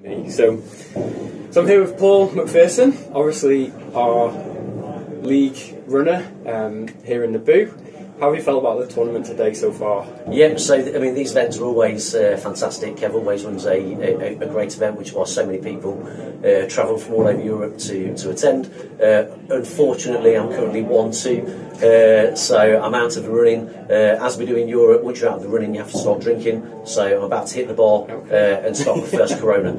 me. So I'm here with Paul McPherson, obviously our league runner here in Naboo. How have you felt about the tournament today so far? Yeah, so I mean these events are always fantastic. Kev always runs a great event, which is why so many people travel from all over Europe to attend. Unfortunately, I'm currently 1-2, so I'm out of the running. As we do in Europe, once you're out of the running, you have to start drinking. So I'm about to hit the bar and start my first Corona.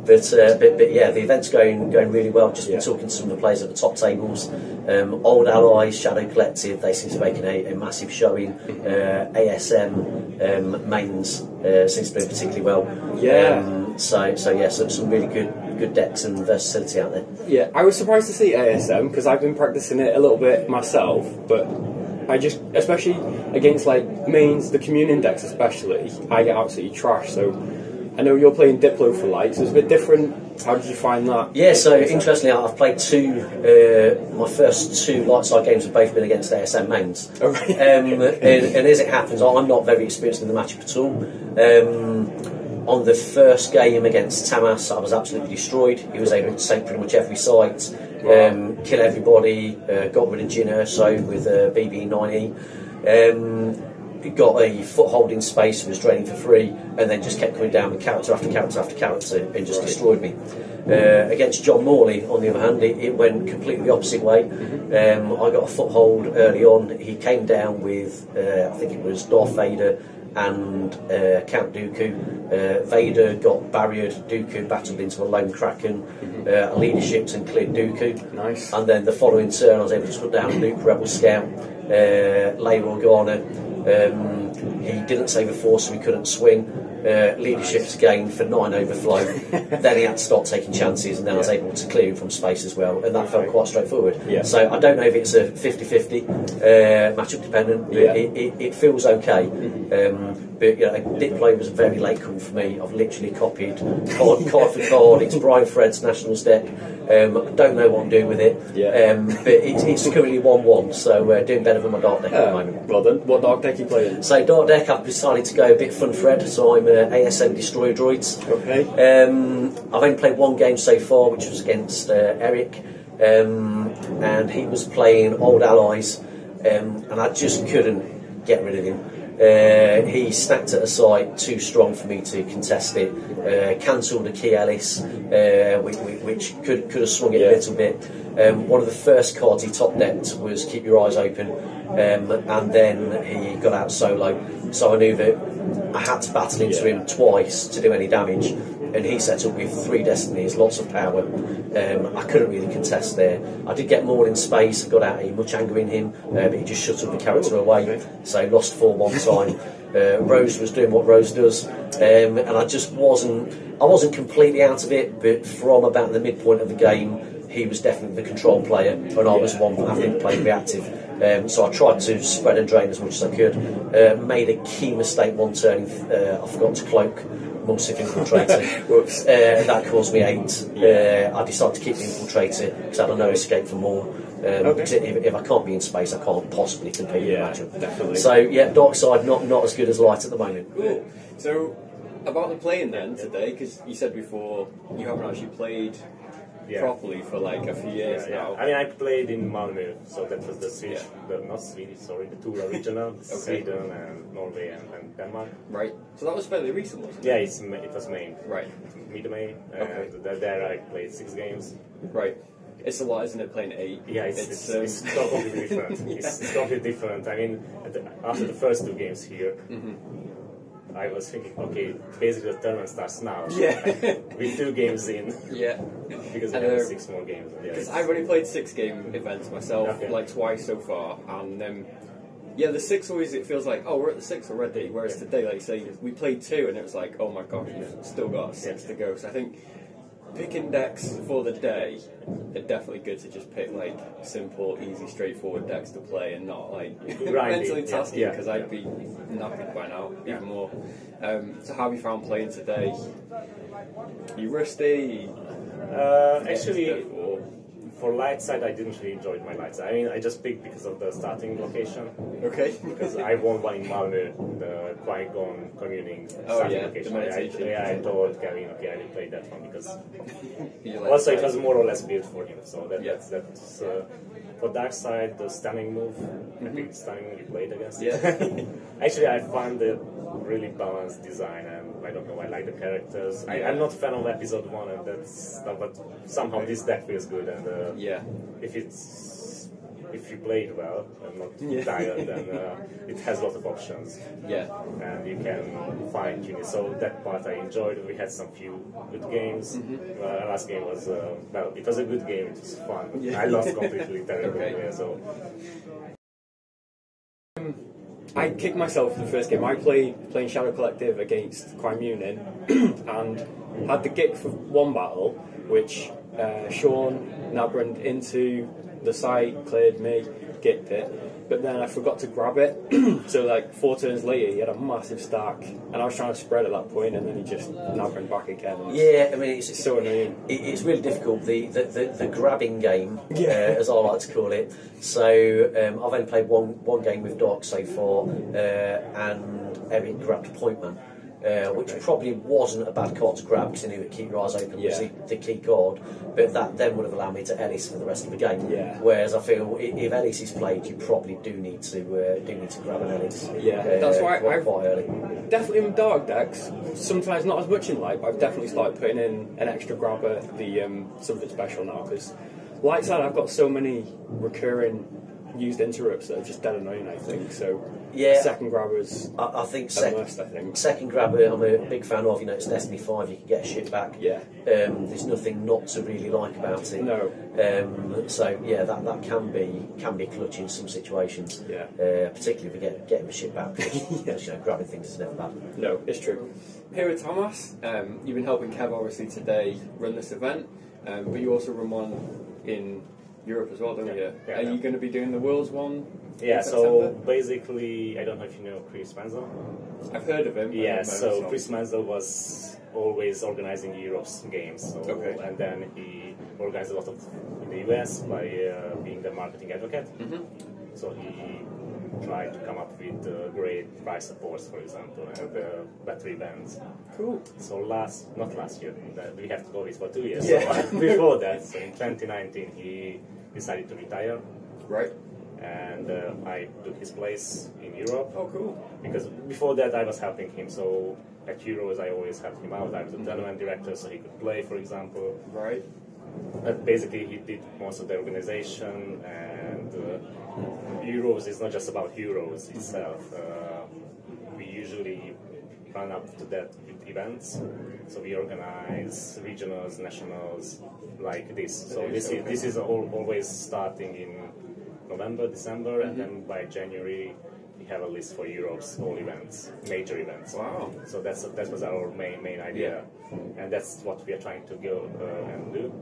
But yeah, the event's going really well. Just been talking to some of the players at the top tables. Old allies, Shadow Collective, they seem to be making a massive showing. ASM mains seems to be doing particularly well. Yeah. So yeah, some really good decks and versatility out there. Yeah, I was surprised to see ASM because I've been practicing it a little bit myself, but I just, especially against like mains, the communion decks especially, I get absolutely trashed. So I know you're playing Diplo for light, so it's a bit different. How did you find that? Yeah, so interestingly, I've played my first two light side games have both been against ASM mains. Oh, really? And as it happens, I'm not very experienced in the matchup at all. On the first game against Tamas, I was absolutely destroyed. He was able to take pretty much every site, kill everybody, got rid of Jin Urso with BB9E. Got a foothold in space, was draining for free, and then just kept coming down with character after character after character and just destroyed me. Against John Morley, on the other hand, it went completely the opposite way. I got a foothold early on. He came down with, I think it was Darth Vader and Count Dooku. Vader got barriered, Dooku battled into a lone Kraken, leadershiped and cleared Dooku. Nice. And then the following turn I was able to put down Luke Rebel Scout, Leia Organa. He didn't save a force, so he couldn't swing. Leadership's again for 9 overflow. Then he had to start taking chances, and then I was able to clear him from space as well, and that felt quite straightforward. So I don't know if it's a 50-50 matchup dependent, but it feels okay. But you know, Diplo was a very late call for me. I've literally copied card for card. It's Brian Fred's Nationals deck. I don't know what I'm doing with it, but it's currently 1-1, so doing better than my dark deck at the moment. Well done. What dark deck are you playing? So dark deck, I've decided to go a bit fun Fred, so I'm ASM Destroyer Droids. Okay. I've only played one game so far, which was against Eric, and he was playing Old Allies, and I just couldn't get rid of him. He stacked at a site too strong for me to contest it. Cancelled a Key Ellis, which could have swung it a little bit. One of the first cards he top decked was Keep Your Eyes Open, and then he got out solo. So I knew that I had to battle into him twice to do any damage, and he set up with 3 destinies, lots of power. I couldn't really contest there. I did get more in space, I got out much anger in him, but he just shut up the character away, so I lost 4 one time. Rose was doing what Rose does, and I just wasn't completely out of it, but from about the midpoint of the game, he was definitely the control player, and I was one I think playing reactive. So I tried to spread and drain as much as I could. Made a key mistake one turn. I forgot to cloak Mulsif Infiltrator. Whoops. That caused me 8. I decided to keep the Infiltrator because I had no escape for more. If I can't be in space, I can't possibly compete in the matchup. Definitely. So yeah, dark side not as good as light at the moment. Cool. So about the playing then today, because you said before you haven't actually played properly for like a few years now. I mean, I played in Malmö, so that was the Swedish, not Swedish, sorry, the 2 original, Sweden and Norway and Denmark. Right. So that was fairly recent, wasn't it? Yeah, it was May. Right. Mid-May. There I played 6 games. Right. It's a lot, isn't it, playing 8? Yeah, it's completely different. It's completely different. I mean, after the first 2 games here, I was thinking, okay, basically the tournament starts now. With 2 games in. Because we have 6 more games. Because I've only played 6-game events myself, like twice so far, and the 6 always, it feels like, oh, we're at the 6 already, whereas today, like you say, we played 2 and it was like, oh my gosh, we've still got 6 to go. So I think picking decks for the day are definitely good to just pick like simple, easy, straightforward decks to play and not like mentally tasking, because I'd be knackered by now, even more. So how have you found playing today? You rusty? Actually, for light side, I didn't really enjoy my light side. I mean, I just picked because of the starting location. Okay. Because I won one in Malmö, the Qui-Gon communing starting location. I told Gavin, okay, I will play that one because also it was more or less built for him. So that's for dark side, the stunning move. I think it's stunning we played against. Yeah. Actually, I find the really balanced design, and I don't know, I like the characters. I'm not a fan of episode 1, and that's but somehow this deck feels good, and if you play it well and not tired, then it has a lot of options. Yeah. And you can fine tune it. So that part I enjoyed. We had some few good games. Last game was well, it was a good game. It was fun. Yeah. I lost completely terribly. Okay. So. I kicked myself in the first game. I playing Shadow Collective against Qui-Munin and had the gick for one battle, which Sean nabbed into the site, cleared me, gicked it, but then I forgot to grab it. So like 4 turns later, he had a massive stack, and I was trying to spread at that point, and then he just nabbed back again. Yeah, I mean it's so annoying. It's really difficult. The grabbing game, as I like to call it. So I've only played one game with Doc so far, and Eric grabbed Point Man. Which probably wasn't a bad card to grab because he knew that keep your eyes open was the key card, but that then would have allowed me to Ellis for the rest of the game. Yeah. Whereas I feel if Ellis is played, you probably do need to grab an Ellis. Yeah, that's why quite early. Definitely in dark decks. Sometimes not as much in light, but I've definitely started putting in an extra grabber, the something special now, because light side I've got so many recurring used interrupts that are just dead annoying, I think. So second grabbers, I think must, I think. Second grabber, I'm a big fan of. You know, it's Destiny 5. You can get shit back. Yeah. There's nothing not to really like about it. No. So yeah, that can be clutch in some situations. Yeah. Particularly if you getting the shit back. Because you know, grabbing things is never bad. No, it's true. Here at Tamas, you've been helping Kev obviously today run this event, but you also run one in Europe as well, don't you? Yeah, Are you going to be doing the Worlds one? Yeah, so basically, I don't know if you know Chris Menzel. I've heard of him. Yeah, so Chris Menzel was always organizing Europe's games. So, and then he organized a lot of in the US by being the marketing advocate. So he tried to come up with great price supports, for example, and better events. Cool. So not last year, we have to go with for 2 years. Yeah. So before that, so in 2019, he decided to retire. Right. And I took his place in Europe. Oh, cool. Because before that, I was helping him. So at Euros, I always helped him out. I was the tournament director, so he could play, for example. Right. But basically, he did most of the organization, and Euros is not just about Euros itself. We usually run up to that with events. So we organize regionals, nationals, like this. So this is always starting in November, December, and then by January we have a list for Europe's all events, major events. Wow! So that was our main idea, and that's what we are trying to go and do.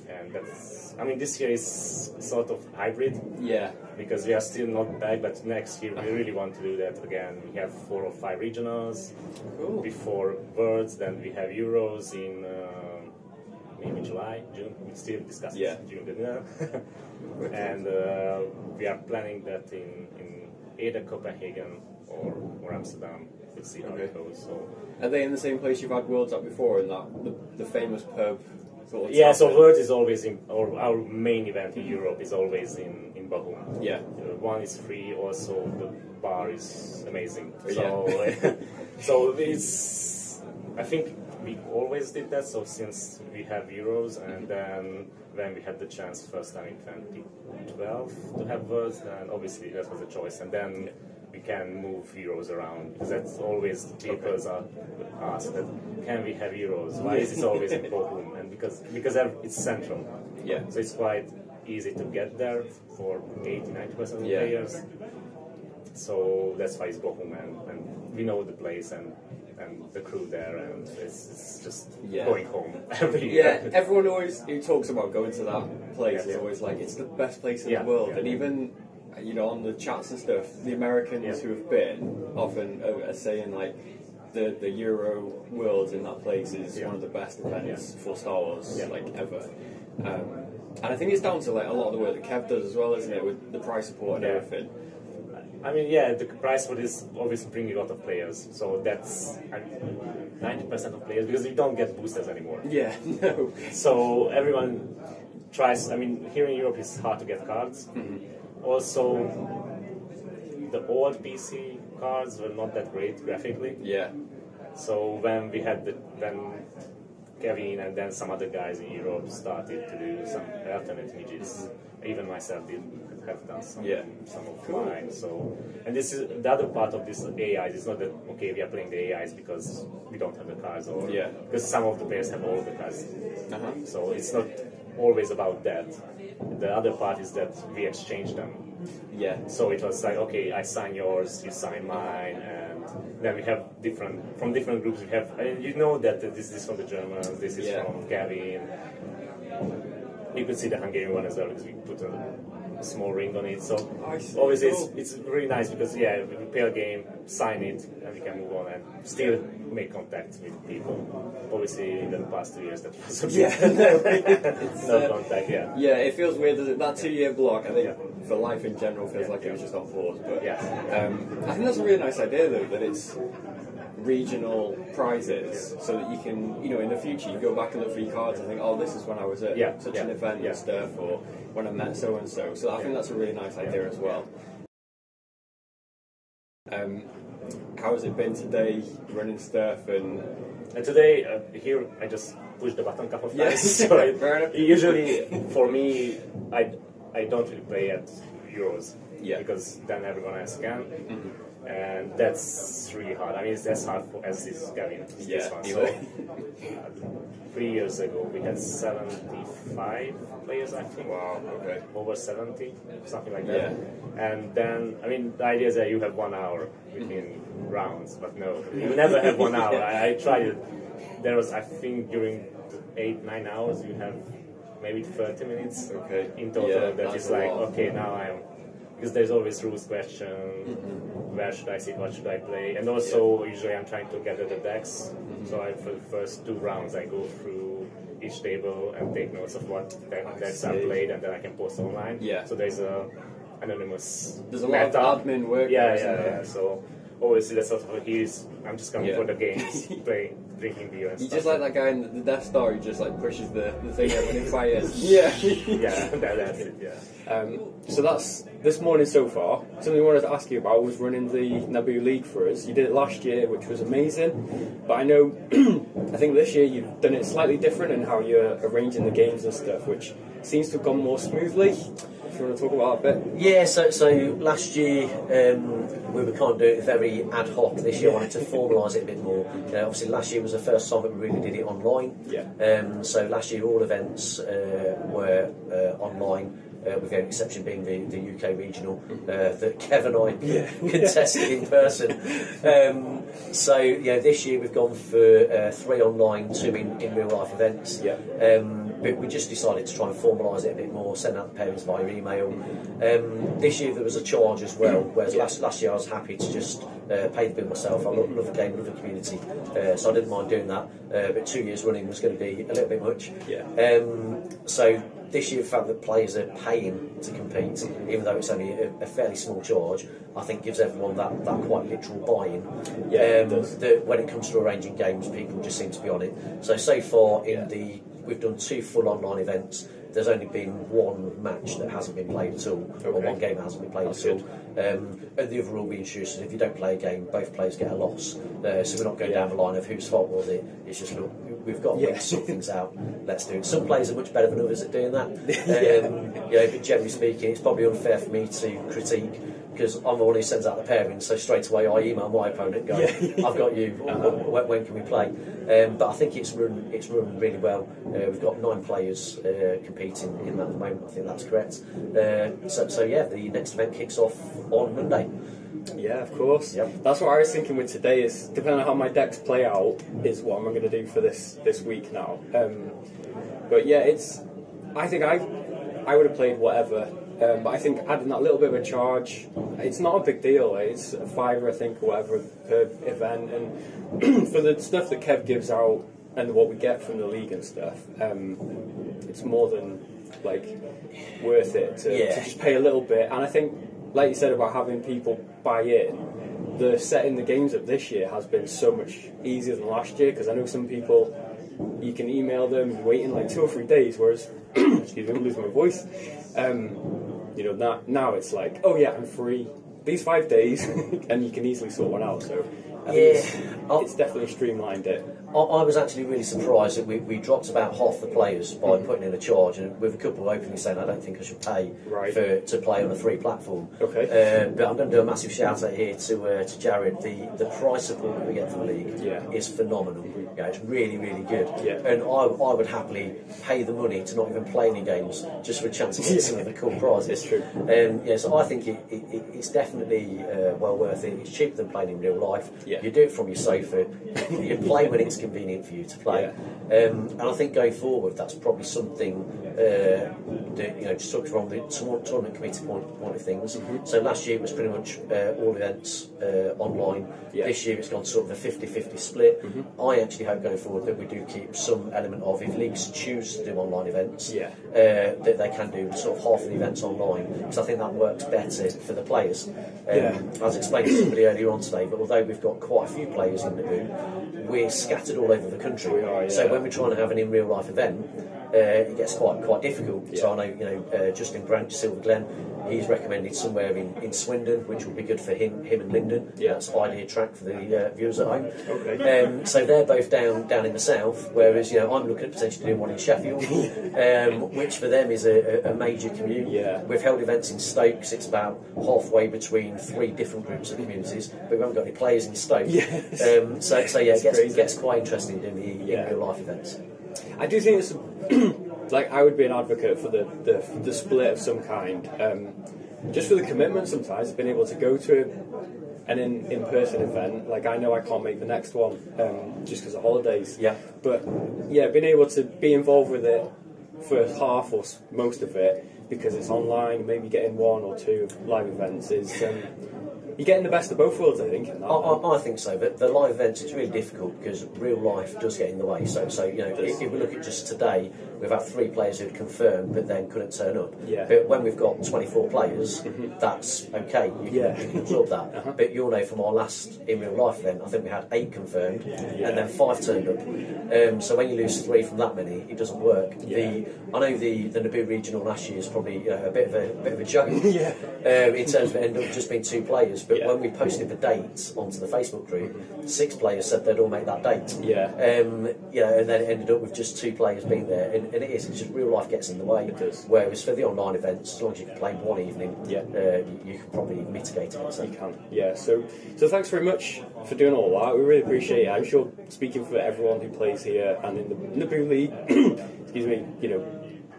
And that's, I mean, this year is sort of hybrid. Yeah. Because we are still not back, but next year we really want to do that again. We have 4 or 5 regionals. Cool. Before Worlds, then we have Euros in maybe July, June. We still discussing June. And we are planning that in either Copenhagen or Amsterdam. We'll see how it goes. So. Are they in the same place you've had Worlds at before, in that the famous pub? Yeah, so Worlds is always in, or our main event in Europe is always in Bochum. Yeah. One is free, also the bar is amazing. So, so it's, I think we always did that, so since we have Euros, and then when we had the chance first time in 2012 to have Worlds, then obviously that was a choice, and then we can move Euros around, because that's always people are asked that, can we have Euros? Why is it always in Bochum? And because it's central. Yeah. So it's quite easy to get there for 80-90% of the players. So that's why it's Bochum, and we know the place and the crew there, and it's just going home every year. Yeah, everyone always who talks about going to that place is always like, it's the best place in the world, and even, you know, on the chats and stuff, the Americans who have been often are saying like, the Euro Worlds in that place is one of the best events for Star Wars like ever. And I think it's down to like a lot of the work that Kev does as well, isn't it, with the prize support and everything. I mean, the prize support is obviously bringing a lot of players, so that's 90% of players, because you don't get boosters anymore. Yeah, no. So everyone tries. I mean, here in Europe it's hard to get cards. Also, the old PC cards were not that great graphically. Yeah. So when we had when Kevin and then some other guys in Europe started to do some alternate images, even myself have done some of mine. So, and this is the other part of this AIs. It's not that okay we are playing the AIs because we don't have the cards, or because some of the players have all the cards. So it's not always about that. The other part is that we exchange them. Yeah. So it was like, okay, I sign yours, you sign mine, and then we have from different groups. We have, you know that this is from the Germans, this is from Kevin. You could see the Hungarian one as well because we put a small ring on it. So obviously it's really nice because we play a game, sign it, and we can move on and still make contact with people. Obviously in the past 2 years that was a bit no contact. Yeah, it feels weird that 2 year block. I think for life in general feels like it was just on pause. But I think that's a really nice idea though, that it's regional prizes, so that you can, in the future you go back and look for your cards and think, oh, this is when I was at such an event and stuff, or when I met so and so. So I think that's a really nice idea as well. How has it been today running stuff? And today here I just pushed the button a couple of times. So usually for me I don't really play at Euros because then everyone else can. And that's really hard. I mean, it's as hard as this Gavin. This one. So, 3 years ago, we had 75 players, I think. Wow, okay. Over 70, something like that. And then, I mean, the idea is that you have 1 hour between rounds, but no, you never have 1 hour. I tried it. There was, I think, during 8-9 hours, you have maybe 30 minutes in total. That is like, okay, now I'm. Because there's always rules question, where should I sit, what should I play, and also usually I'm trying to gather the decks. So for the first 2 rounds I go through each table and take notes of what decks are played, and then I can post online. So there's a anonymous. There's a lot of admin work. So obviously that's sort of I'm just coming for the games, playing, drinking beer and you stuff. Just like that guy in the Death Star who just like pushes the thing out when it fires. That's it. So that's this morning so far. Something I wanted to ask you about was running the Naboo League for us. You did it last year, which was amazing, but I know I think this year you've done it slightly different in how you're arranging the games and stuff, which seems to have gone more smoothly. If you want to talk about that a bit. Yeah, so last year we were kind of doing it very ad hoc. This year I wanted to formalise it a bit more. Obviously last year was the first time that we really did it online. So last year all events were online. With the only exception being the UK regional that Kev and I contested in person. So this year we've gone for 3 online, 2 in real life events. But we just decided to try and formalise it a bit more, send out the parents via email. This year there was a charge as well, whereas last year I was happy to just pay the bill myself. I love the game, love the community, so I didn't mind doing that. But 2 years running was going to be a little bit much. So this year, the fact that players are paying to compete, even though it's only a fairly small charge, I think gives everyone that quite literal buy-in. That when it comes to arranging games, people just seem to be on it. So far we've done 2 full online events. There's only been 1 match that hasn't been played at all, or 1 game that hasn't been played at all. And the other rule being is if you don't play a game, both players get a loss. So we're not going down the line of whose fault was it. It's just, look, we've got to sort things out. Let's do it. Some players are much better than others at doing that. But generally speaking, it's probably unfair for me to critique, because I'm the one who sends out the pairing, so straight away I email my opponent going, I've got you, when can we play? But I think it's run really well. We've got 9 players competing in that at the moment, I think that's correct. The next event kicks off on Monday. Yeah, of course. That's what I was thinking with today, is depending on how my decks play out is what I'm going to do for this week now. But yeah, I think I would have played whatever But I think adding that little bit of a charge, it's not a big deal. It's a £5, I think, or whatever per event. And for the stuff that Kev gives out and what we get from the league and stuff, it's more than like worth it to just pay a little bit. And I think, like you said about having people buy in, the setting the games up this year has been so much easier than last year, because I know some people, you can email them, you're waiting like 2 or 3 days, whereas excuse me, I'm losing my voice. You know, now it's like, oh yeah, I'm free these 5 days, and you can easily sort one out. So I think it's definitely streamlined it. I was actually really surprised that we dropped about half the players by putting in a charge, and with a couple openly saying I don't think I should pay to play on a free platform. Okay. But I'm going to do a massive shout out here to Jared. The price support that we get from the league is phenomenal. Yeah, it's really, really good. Yeah. And I would happily pay the money to not even play any games just for a chance to get some of the cool prizes. It's true. So I think it's definitely well worth it. It's cheaper than playing in real life. Yeah. You do it from your sofa. You play when it's convenient for you to play. And I think going forward, that's probably something that, just talking from the tournament committee point of things. So last year it was pretty much all events online. This year it's gone sort of a 50-50 split. I actually hope going forward that we do keep some element of, if leagues choose to do online events, that they can do sort of half of the events online, because I think that works better for the players. I was explaining to somebody earlier on today, but although we've got quite a few players in Naboo, we're scattered all over the country. We are, so when we're trying to have an in real life event, it gets quite difficult. So I know Justin Branch, Silver Glen, he's recommended somewhere in Swindon, which will be good for him and Lyndon. That's idea track for the viewers at home. Okay. So they're both down in the south, whereas I'm looking at potentially doing one in Sheffield, which for them is a major commute. We've held events in Stoke, because it's about halfway between 3 different groups of communities, but we haven't got any players in Stoke. It gets quite interesting doing the in real life events. I do think it's like, I would be an advocate for the split of some kind, just for the commitment. Sometimes being able to go to an in-person event, like I know I can't make the next one just because of holidays, but being able to be involved with it for half or most of it, because it's online, maybe getting 1 or 2 live events is you're getting the best of both worlds, I think. I think so, but the live events, it's really difficult because real life does get in the way. So if we look at just today, we've had 3 players who'd confirmed but then couldn't turn up. But when we've got 24 players, that's okay. You can club that. But you'll know from our last in real life event, I think we had 8 confirmed and then 5 turned up. So when you lose 3 from that many, it doesn't work. I know the Naboo regional last year is probably a bit of a joke in terms of it ended up just being 2 players. But when we posted the dates onto the Facebook group, 6 players said they'd all make that date. And then it ended up with just 2 players being there. And it's just real life gets in the way. It does. Whereas for the online events, as long as you can play one evening, you can probably mitigate it. So. You can, So thanks very much for doing all that. We really appreciate it. I'm sure, speaking for everyone who plays here and in the Naboo League, excuse me,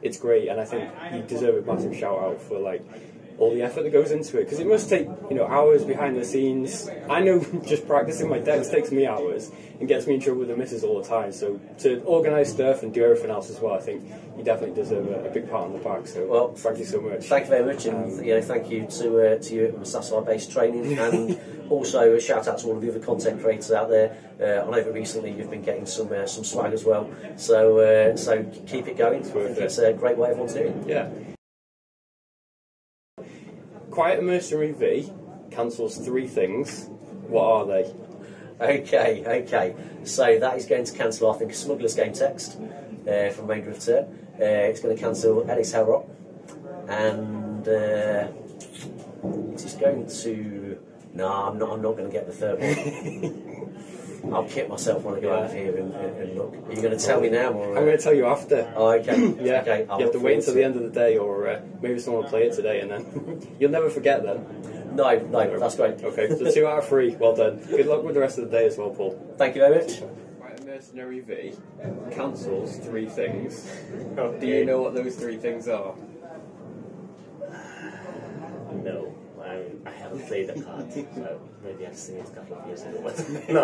it's great, and I think you deserve a massive shout out for all the effort that goes into it, because it must take hours behind the scenes. I know just practicing my decks takes me hours and gets me in trouble with the missus all the time. So to organise stuff and do everything else as well, I think you definitely deserve a big pat on the back. So thank you so much. Thank you very much, and thank you to you at Masasai Based Training, and also a shout out to all of the other content creators out there. I know that recently you've been getting some swag as well. So keep it going. It's a great way everyone's doing. Yeah. Quiet Mercenary V cancels 3 things. What are they? Okay. So that is going to cancel, I think, Smuggler's Game Text from Remainder of Turn. It's going to cancel Ellis Hellrock, and it is going to. No, I'm not going to get the 3rd one. I'll kick myself when I go out of here and look. Are you going to tell me now? Or, I'm going to tell you after. Oh, okay. Okay. You have to wait until the end of the day, or maybe someone will play it today, and then you'll never forget then. No, that's great. Okay, so 2 out of 3. Well done. Good luck with the rest of the day as well, Paul. Thank you very much. Right, Mercenary V cancels 3 things. Do you know what those 3 things are? No. I haven't played the card, so maybe I've seen it a couple of years ago. But no,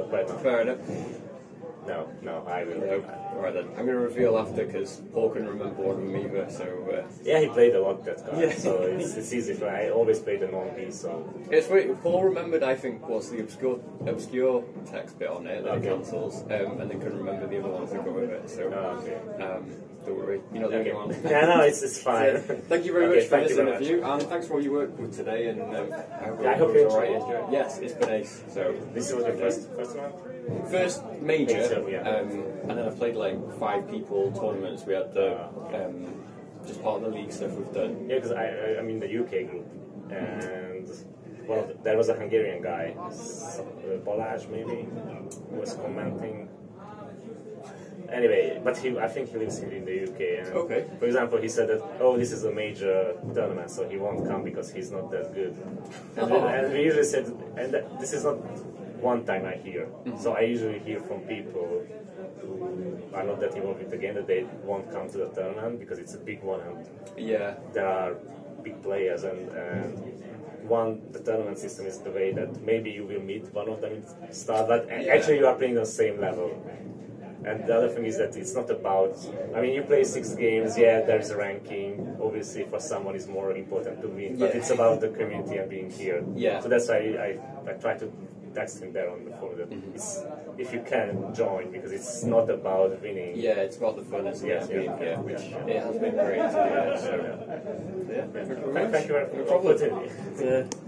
quite not. Fair enough. No, I will. No. Alright then, I'm going to reveal after because Paul can remember one of them either, so... Yeah, he played a lot, that guy, yeah. so it's easy for I always play the non-B, so... It's weird, Paul remembered, I think, was the obscure text bit on it, that he cancels, and then couldn't remember the other ones that go with it, so... Don't worry, you're not the only one. Yeah, no, it's fine. Thank you very much for this interview, and thanks for all your work with today, and I hope you alright. enjoyed it. Yes, it's been ace, so... This was your first one? First major, Yeah. and then I've played like 5 people tournaments. We had the just part of the league stuff we've done. Yeah, because I'm in the UK group, and there was a Hungarian guy, Balázs maybe, who was commenting. Anyway, but I think he lives in the UK. And Okay. For example, he said that, oh, this is a major tournament, so he won't come because he's not that good. And we usually said, and this is not one time I hear. So I usually hear from people who are not that involved with the game that they won't come to the tournament because it's a big one and there are big players and the tournament system is the way that maybe you will meet one of them in start, but actually you are playing on the same level. And the other thing is that it's not about, I mean, you play 6 games, there is a ranking, obviously for someone it's more important to win, but it's about the community and being here. So that's why I try to text him there on the phone that if you can join, because it's not about winning. Yeah, it's about the fun, isn't it? Being here, which it has been great. Thank you very much. Thank you for the opportunity.